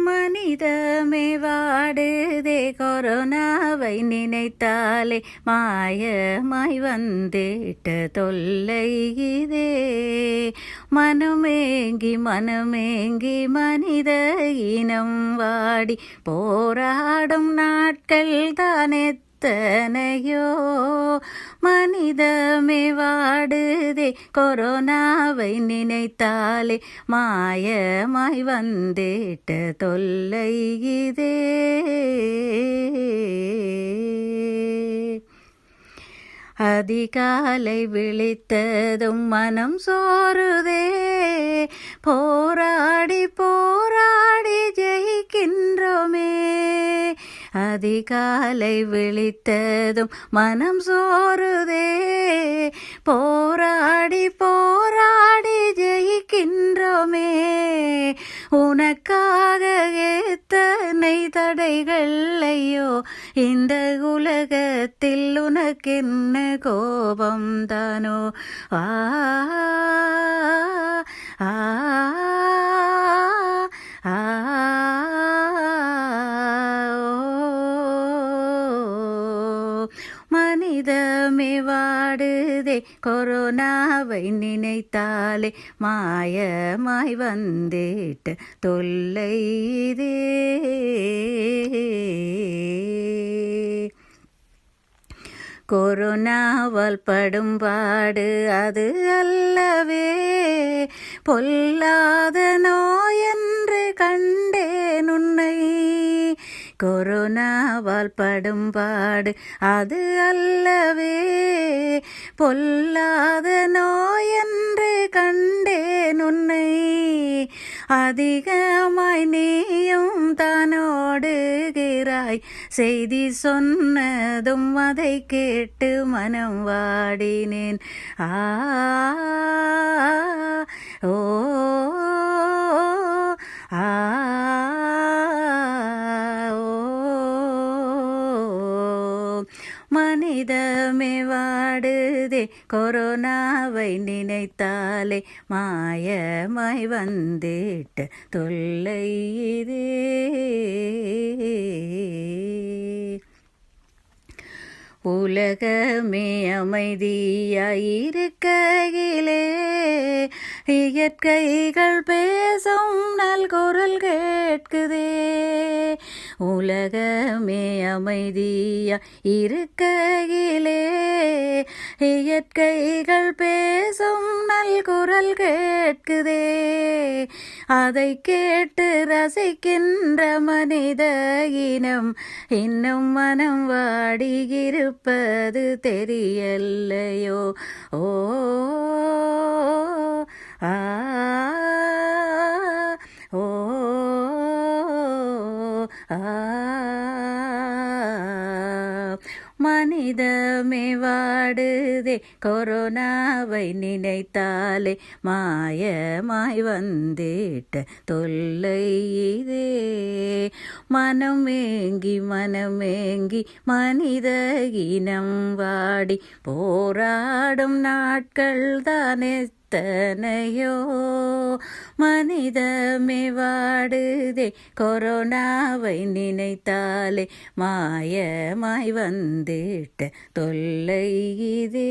மனிதமே வாடுதே கொரோனாவை நினைத்தாலே மாயமாய் வந்திட்ட தொல்லை இதே. மனமேங்கி மனித இனம் வாடி போராடும் நாட்கள் தானே தனையோ. மனிதமே வாடுதே கொரோனாவை நினைத்தாலே மாயமாய் வந்திட்ட தொல்லை இதே. அதிகாலை விழித்ததும் மனம் சோறுதே, போராடி ஜெயிக்கின்றோமே. அதிகாலை விழித்ததும் மனம் சோறுதே, போராடி ஜெயிக்கின்றோமே. உனக்காக எத்தனை தடைகள் ஐயோ, இந்த உலகத்தில் உனக்கென்ன கோபம் தானோ. ஆ ஆ ஆ மனிதமே வாடுதே கொரோனாவை நினைத்தாலே மாயமாய் வந்திட்ட தொல்லை இதே. கொரோனாவால் படும்பாடு அது அல்லவே, பொல்லாத நோயென்று கண்டேன் உன்னை. கொரோனாவால் படும்பாடு அது அல்லவே, பொல்லாத நோயென்று கண்டேன் உன்னை. அதிகமாய் நீயும் தானோடுகிறாய், செய்தி சொன்னதும் அதை கேட்டு மனம் வாடினேன். ஆ ஓ ஆ மனிதமே வாடுதே கொரோனாவை நினைத்தாலே மாயமாய் வந்திட்ட தொல்லை இதே. உலகமே அமைதியாயிருக்கையிலே இயற்கைகள் பேசும் நல்குரல் கேட்குதே. உலகமே அமைதியாயிருக்கையிலே இயற்கைகள் பேசும் நல்குரல் கேட்குதே. அதை கேட்டு ரசிக்கின்ற மனித இனம் இன்னும் மனம் வாடியிருப்பது தெரியலையோ. ஓ ஆ ஓ ஆ மனிதமே வாடுதே கொரோனாவை நினைத்தாலே மாயமாய் வந்திட்ட தொல்லை இதே. மனமேங்கி மனித இனம் வாடி போராடும் நாட்கள் தானே தனையோ. மனிதமே வாடுதே கொரோனாவை நினைத்தாலே மாயமாய் வந்திட்ட தொல்லை இதே.